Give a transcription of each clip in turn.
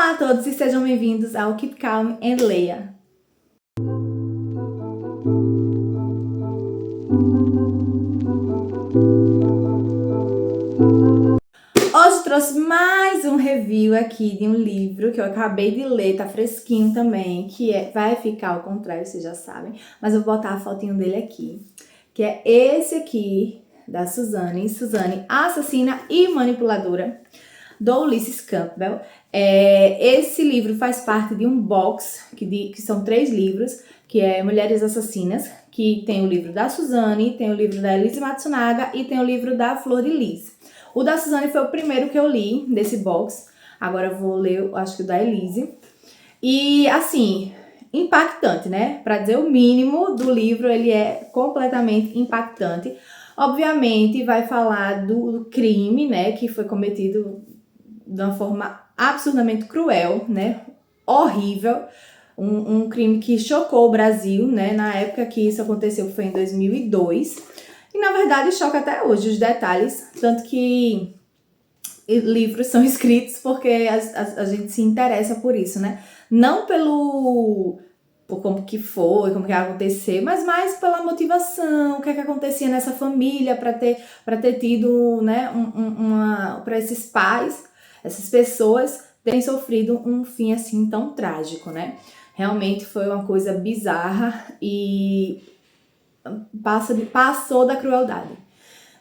Olá a todos e sejam bem-vindos ao Keep Calm and Leia. Hoje trouxe mais um review aqui de um livro que eu acabei de ler, tá fresquinho também, vai ficar ao contrário, vocês já sabem, mas eu vou botar a fotinho dele aqui, que é esse aqui, da Suzanne, Assassina e Manipuladora, do Ulysses Campbell. Esse livro faz parte de um box, que são 3 livros, que é Mulheres Assassinas, que tem o livro da Suzanne, tem o livro da Elise Matsunaga e tem o livro da Flor de Lis. O da Suzanne foi o primeiro que eu li desse box, agora eu vou ler, acho que o da Elise. E assim, impactante, né? Para dizer o mínimo do livro, ele é completamente impactante. Obviamente vai falar do crime, né, que foi cometido de uma forma absurdamente cruel, né, horrível, um crime que chocou o Brasil, né, na época que isso aconteceu, que foi em 2002, e na verdade choca até hoje os detalhes, tanto que livros são escritos porque a gente se interessa por isso, né, não por como que foi, como que ia acontecer, mas mais pela motivação, o que é que acontecia nessa família para ter tido, né, para esses pais, essas pessoas terem sofrido um fim assim tão trágico, né? Realmente foi uma coisa bizarra e passou da crueldade,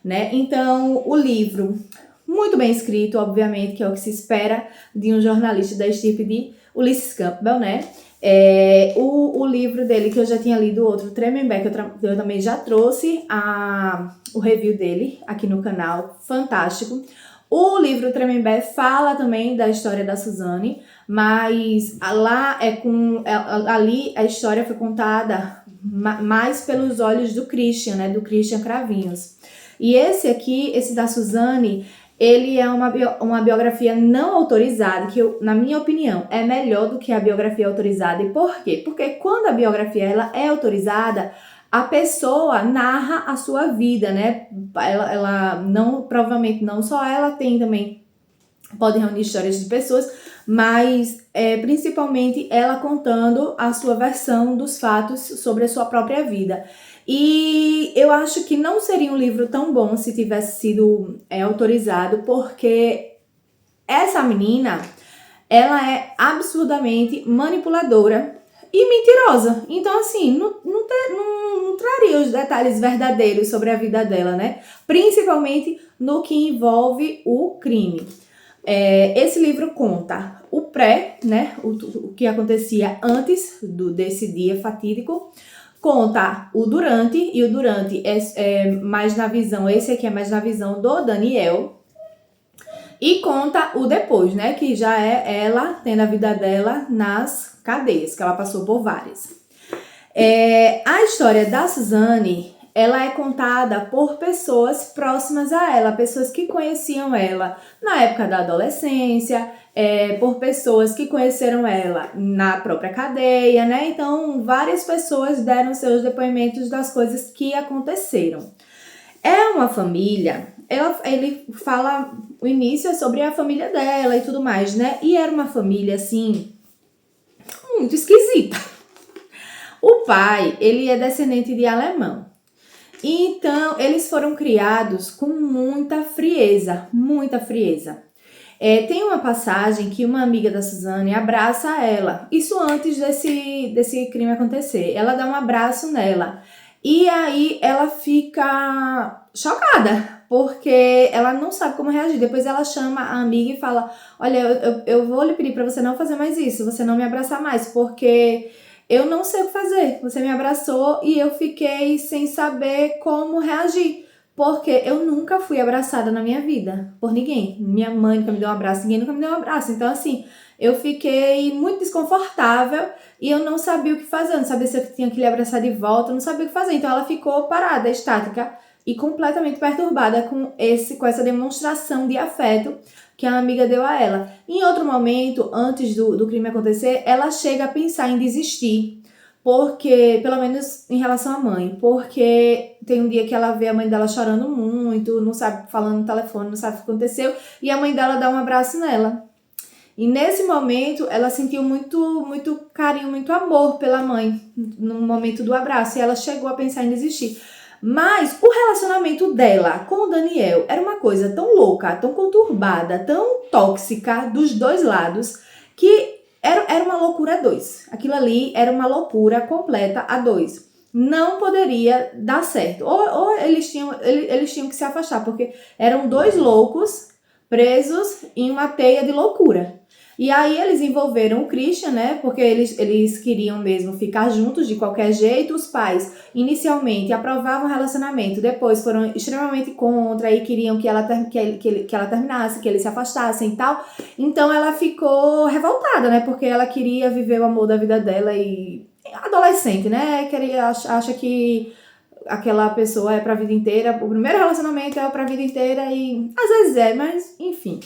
né? Então, o livro, muito bem escrito, obviamente, que é o que se espera de um jornalista da estirpe de Ulysses Campbell, né? O livro dele, que eu já tinha lido, outro, Tremembé, que eu também já trouxe o review dele aqui no canal, fantástico. O livro Tremembé fala também da história da Suzanne, mas lá ali a história foi contada mais pelos olhos do Christian, né? Do Christian Cravinhos. E esse aqui, esse da Suzanne, ele é uma biografia não autorizada, que na minha opinião é melhor do que a biografia autorizada. E por quê? Porque quando a biografia ela é autorizada, a pessoa narra a sua vida, né? Ela não, provavelmente não só ela, tem também, pode reunir histórias de pessoas, mas principalmente ela contando a sua versão dos fatos sobre a sua própria vida. E eu acho que não seria um livro tão bom se tivesse sido autorizado, porque essa menina, ela é absurdamente manipuladora e mentirosa. Então, assim, não traria os detalhes verdadeiros sobre a vida dela, né? Principalmente no que envolve o crime. Esse livro conta o pré, né? O que acontecia antes desse dia fatídico. Conta o durante, e o durante é mais na visão, esse aqui é mais na visão do Daniel. E conta o depois, né, que já é ela tendo a vida dela nas cadeias, que ela passou por várias. A história da Suzanne, ela é contada por pessoas próximas a ela, pessoas que conheciam ela na época da adolescência, por pessoas que conheceram ela na própria cadeia, né? Então, várias pessoas deram seus depoimentos das coisas que aconteceram. É uma família, ele fala, o início é sobre a família dela e tudo mais, né? E era uma família, assim, muito esquisita. O pai, ele é descendente de alemão. Então, eles foram criados com muita frieza, muita frieza. Tem uma passagem que uma amiga da Suzanne abraça ela, isso antes desse crime acontecer. Ela dá um abraço nela e aí ela fica chocada, porque ela não sabe como reagir. Depois ela chama a amiga e fala: olha, eu vou lhe pedir para você não fazer mais isso, você não me abraçar mais, porque eu não sei o que fazer. Você me abraçou e eu fiquei sem saber como reagir. Porque eu nunca fui abraçada na minha vida por ninguém. Minha mãe nunca me deu um abraço, ninguém nunca me deu um abraço. Então, assim, eu fiquei muito desconfortável e eu não sabia o que fazer. Eu não sabia se eu tinha que lhe abraçar de volta, eu não sabia o que fazer. Então, ela ficou parada, estática e completamente perturbada com essa demonstração de afeto que a amiga deu a ela. Em outro momento, antes do crime acontecer, ela chega a pensar em desistir. Porque, pelo menos em relação à mãe, porque tem um dia que ela vê a mãe dela chorando muito, não sabe, falando no telefone, não sabe o que aconteceu, e a mãe dela dá um abraço nela. E nesse momento, ela sentiu muito carinho, muito amor pela mãe, no momento do abraço, e ela chegou a pensar em desistir. Mas o relacionamento dela com o Daniel era uma coisa tão louca, tão conturbada, tão tóxica dos dois lados, que era uma loucura a dois. Aquilo ali era uma loucura completa a dois. Não poderia dar certo. Ou eles tinham que se afastar, porque eram dois loucos presos em uma teia de loucura. E aí eles envolveram o Christian, né? Porque eles queriam mesmo ficar juntos de qualquer jeito. Os pais inicialmente aprovavam o relacionamento, depois foram extremamente contra e queriam que ela terminasse, que eles se afastassem e tal. Então ela ficou revoltada, né? Porque ela queria viver o amor da vida dela e adolescente, né? Acha que aquela pessoa é pra vida inteira. O primeiro relacionamento é pra vida inteira e às vezes é, mas enfim.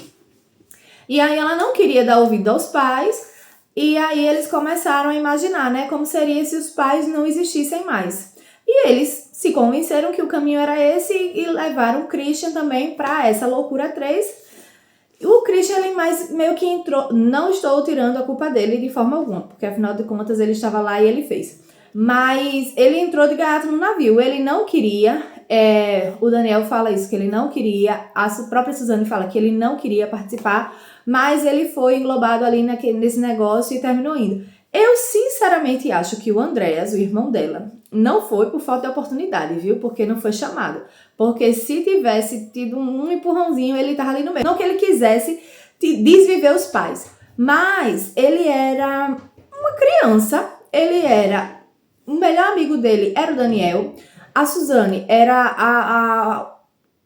E aí ela não queria dar ouvido aos pais, e aí eles começaram a imaginar, né, como seria se os pais não existissem mais. E eles se convenceram que o caminho era esse e levaram o Christian também para essa loucura 3. O Christian, ele meio que entrou, não estou tirando a culpa dele de forma alguma, porque afinal de contas ele estava lá e ele fez. Mas ele entrou de gaiato no navio, ele não queria, o Daniel fala isso, que ele não queria, a própria Suzane fala que ele não queria participar, mas ele foi englobado ali nesse negócio e terminou indo. Eu sinceramente acho que o Andreas, o irmão dela, não foi por falta de oportunidade, viu? Porque não foi chamado. Porque se tivesse tido um empurrãozinho, ele tava ali no meio. Não que ele quisesse desviver os pais, mas ele era uma criança, ele era... O melhor amigo dele era o Daniel, a Suzane era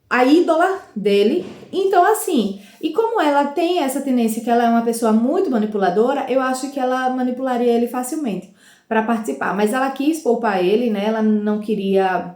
a ídola dele. Então, assim, e como ela tem essa tendência que ela é uma pessoa muito manipuladora, eu acho que ela manipularia ele facilmente para participar. Mas ela quis poupar ele, né? Ela não queria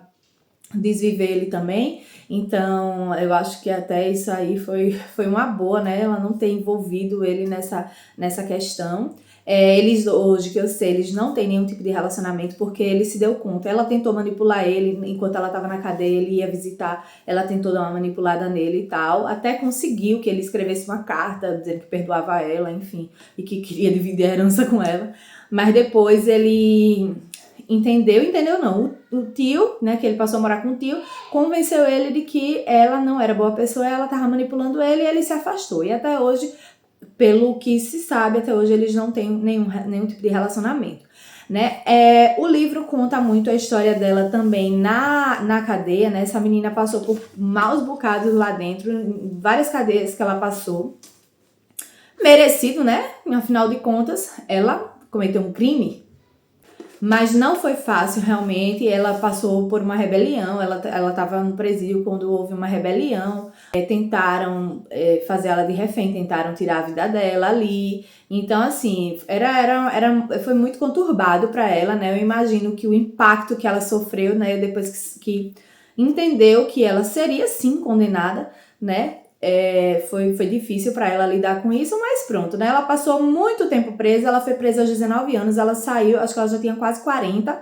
desviver ele também. Então, eu acho que até isso aí foi uma boa, né? Ela não ter envolvido ele nessa questão. Eles, hoje que eu sei, eles não têm nenhum tipo de relacionamento porque ele se deu conta. Ela tentou manipular ele enquanto ela estava na cadeia, ele ia visitar, ela tentou dar uma manipulada nele e tal, até conseguiu que ele escrevesse uma carta dizendo que perdoava ela, enfim, e que queria dividir a herança com ela. Mas depois ele entendeu não, o tio, né, que ele passou a morar com o tio, convenceu ele de que ela não era boa pessoa, ela estava manipulando ele e ele se afastou. E até hoje, pelo que se sabe, até hoje eles não têm nenhum tipo de relacionamento, né? O livro conta muito a história dela também na cadeia, né? Essa menina passou por maus bocados lá dentro, em várias cadeias que ela passou. Merecido, né? Afinal de contas, ela cometeu um crime, mas não foi fácil realmente. Ela passou por uma rebelião, ela estava no presídio quando houve uma rebelião, tentaram fazer ela de refém, tentaram tirar a vida dela ali. Então, assim, foi muito conturbado para ela, né? Eu imagino que o impacto que ela sofreu, né, depois que entendeu que ela seria sim condenada, né? Foi difícil para ela lidar com isso, mas pronto, né? Ela passou muito tempo presa, ela foi presa aos 19 anos, ela saiu, acho que ela já tinha quase 40,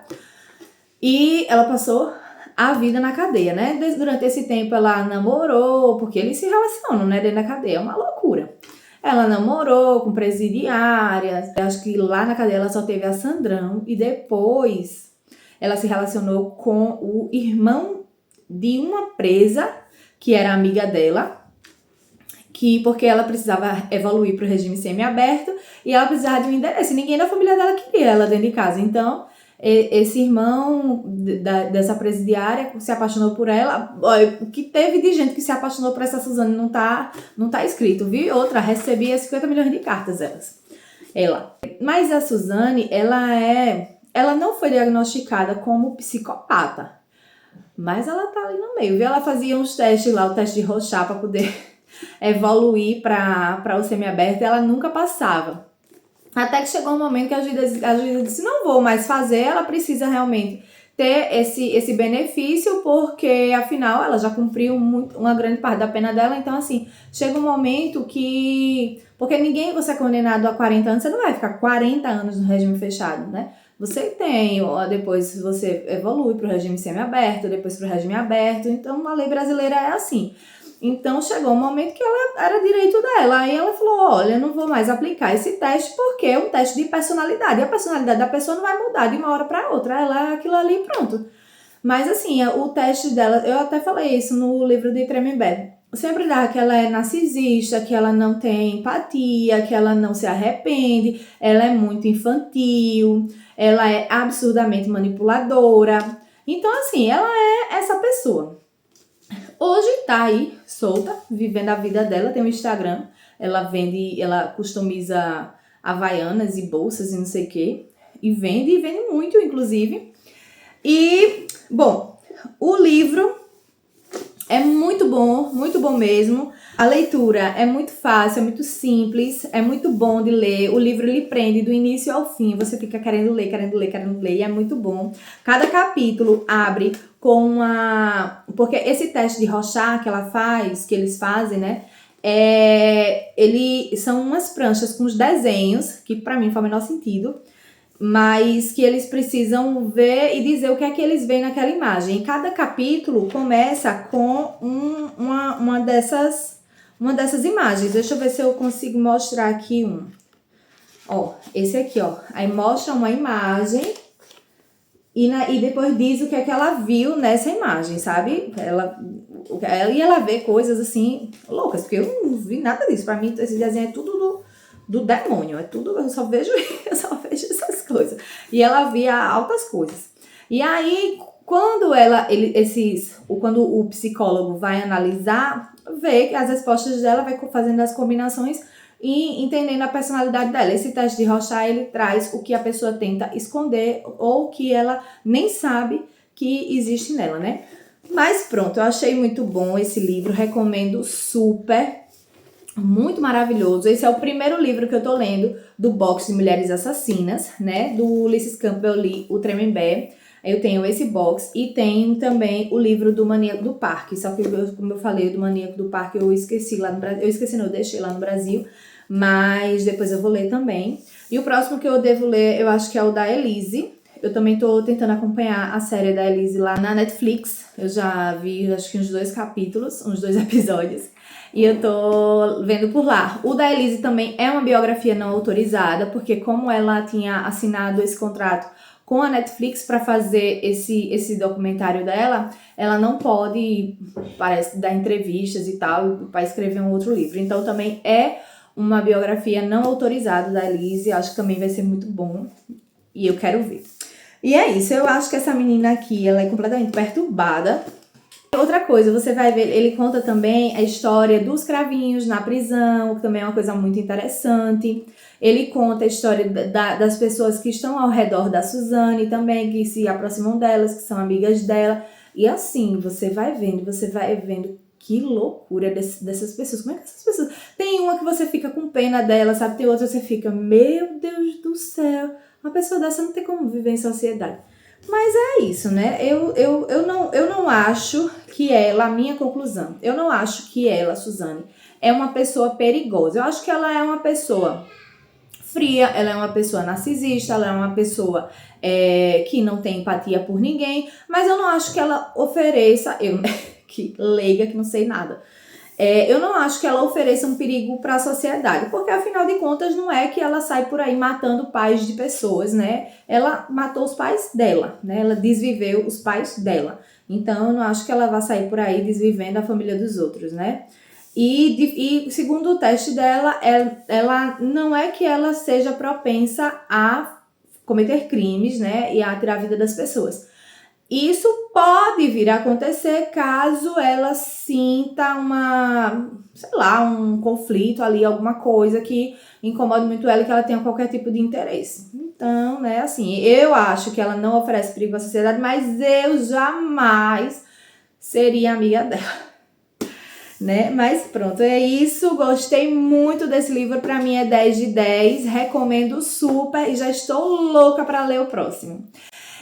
e ela passou a vida na cadeia, né? Durante esse tempo ela namorou, porque eles se relacionam, né, dentro da cadeia, é uma loucura. Ela namorou com presidiárias, acho que lá na cadeia ela só teve a Sandrão, e depois ela se relacionou com o irmão de uma presa, que era amiga dela, porque ela precisava evoluir para o regime semiaberto e ela precisava de um endereço. Ninguém da família dela queria ela dentro de casa. Então, esse irmão dessa presidiária se apaixonou por ela. O que teve de gente que se apaixonou por essa Suzane não tá escrito, viu? Outra recebia 50 milhões de cartas, ela. Mas a Suzane, ela não foi diagnosticada como psicopata, mas ela tá ali no meio, viu? Ela fazia uns testes lá, o teste de Rorschach para poder evoluir para o semiaberto, e ela nunca passava. Até que chegou um momento que a juíza disse, não vou mais fazer, ela precisa realmente ter esse benefício, porque afinal ela já cumpriu uma grande parte da pena dela. Então, assim, chega um momento que... Porque ninguém, você é condenado a 40 anos, você não vai ficar 40 anos no regime fechado, né? Você tem, depois você evolui para o regime semiaberto, depois para o regime aberto. Então, a lei brasileira é assim. Então chegou um momento que ela era direito dela. Aí ela falou: olha, eu não vou mais aplicar esse teste porque é um teste de personalidade. E a personalidade da pessoa não vai mudar de uma hora para outra. Ela é aquilo ali e pronto. Mas assim, o teste dela, eu até falei isso no livro de Tremembé. Sempre dá que ela é narcisista, que ela não tem empatia, que ela não se arrepende, ela é muito infantil, ela é absurdamente manipuladora. Então, assim, ela é essa pessoa. Hoje tá aí, solta, vivendo a vida dela, tem um Instagram, ela vende, ela customiza havaianas e bolsas e não sei o que, e vende muito, inclusive. E, bom, o livro é muito bom mesmo. A leitura é muito fácil, é muito simples, é muito bom de ler. O livro lhe prende do início ao fim. Você fica querendo ler, e é muito bom. Cada capítulo abre com uma... Porque esse teste de Rorschach que ela faz, que eles fazem, né? São umas pranchas com os desenhos, que pra mim faz o menor sentido, mas que eles precisam ver e dizer o que é que eles veem naquela imagem. E cada capítulo começa com uma dessas imagens. Deixa eu ver se eu consigo mostrar aqui um. Ó, esse aqui, ó. Aí mostra uma imagem e depois diz o que é que ela viu nessa imagem, sabe? Ela vê coisas assim loucas, porque eu não vi nada disso. Pra mim, esse desenho é tudo do demônio, é tudo, eu só vejo essas coisas. E ela via altas coisas. E aí, quando quando o psicólogo vai analisar, vê que as respostas dela, vai fazendo as combinações e entendendo a personalidade dela. Esse teste de Rorschach, ele traz o que a pessoa tenta esconder ou que ela nem sabe que existe nela, né? Mas pronto, eu achei muito bom esse livro, recomendo super. Muito maravilhoso. Esse é o primeiro livro que eu tô lendo do box de Mulheres Assassinas, né? Do Ulysses Campbell, eu li o Tremembé. Eu tenho esse box e tenho também o livro do Maníaco do Parque. Só que, como eu falei, do Maníaco do Parque eu esqueci lá no Brasil. Eu deixei lá no Brasil. Mas depois eu vou ler também. E o próximo que eu devo ler, eu acho que é o da Elise. Eu também tô tentando acompanhar a série da Elise lá na Netflix. Eu já vi, acho que uns 2 capítulos, uns 2 episódios. E eu tô vendo por lá. O da Elise também é uma biografia não autorizada, porque como ela tinha assinado esse contrato com a Netflix para fazer esse documentário dela, ela não pode, parece, dar entrevistas e tal, para escrever um outro livro. Então também é uma biografia não autorizada da Elise, acho que também vai ser muito bom e eu quero ver. E é isso, eu acho que essa menina aqui, ela é completamente perturbada. Outra coisa, você vai ver, ele conta também a história dos cravinhos na prisão, que também é uma coisa muito interessante. Ele conta a história das pessoas que estão ao redor da Suzane também, que se aproximam delas, que são amigas dela. E assim, você vai vendo que loucura dessas pessoas. Como é que essas pessoas... Tem uma que você fica com pena dela, sabe? Tem outra que você fica, meu Deus do céu, uma pessoa dessa não tem como viver em sociedade. Mas é isso, né? Eu não acho que ela, a minha conclusão, eu não acho que ela, Suzane, é uma pessoa perigosa. Eu acho que ela é uma pessoa fria, ela é uma pessoa narcisista, ela é uma pessoa que não tem empatia por ninguém, mas eu não acho que ela ofereça, eu que leiga, que não sei nada, eu não acho que ela ofereça um perigo para a sociedade, porque afinal de contas não é que ela sai por aí matando pais de pessoas, né? Ela matou os pais dela, né? Ela desviveu os pais dela. Então eu não acho que ela vai sair por aí desvivendo a família dos outros, né? E segundo o teste dela, ela não é que ela seja propensa a cometer crimes, né? E a tirar a vida das pessoas. Isso pode vir a acontecer caso ela sinta um conflito ali, alguma coisa que incomode muito ela e que ela tenha qualquer tipo de interesse. Então, né, assim, eu acho que ela não oferece perigo à sociedade, mas eu jamais seria amiga dela, né? Mas pronto, é isso. Gostei muito desse livro, pra mim é 10 de 10, recomendo super e já estou louca para ler o próximo.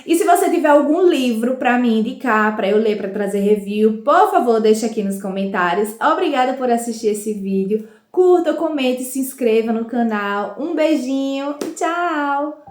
E se você tiver algum livro para me indicar, para eu ler, para trazer review, por favor, deixe aqui nos comentários. Obrigada por assistir esse vídeo. Curta, comente, se inscreva no canal. Um beijinho e tchau!